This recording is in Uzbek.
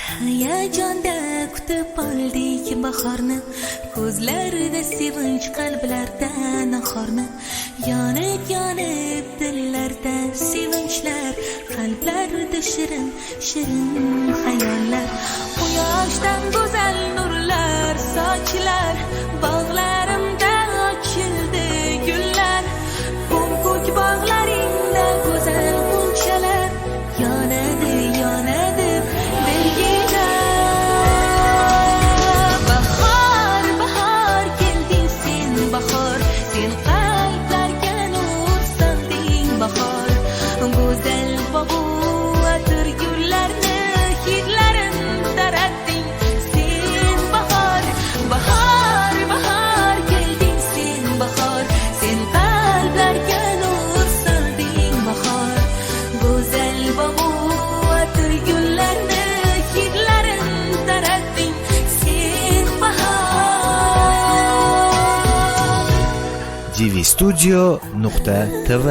Hayajonda kutib oldik bahorni, ko'zlarida sevinch, qalblarda nahorni. Yonib yonib dillarda sevinchlar, qalblarda shirin shirin xayollar. Quyoshdan go'zal nurlar sochilar, bog'larimda ochildi gullar. Ko'k bog'laringda go'zal g'unchalar yonadi yonadi dilgida. Bahor bahor kelding sen, bahor sen qalblarga nur solding. Bahor go'zal bobu atir gullarni hidlarin taratding sen. Bahor bahor bahor kelding sen, bahor sen qalblarga nur solding. Bahor go'zal bobu atir gullarni hidlarin taratding sen. Bahor dvstudio.tv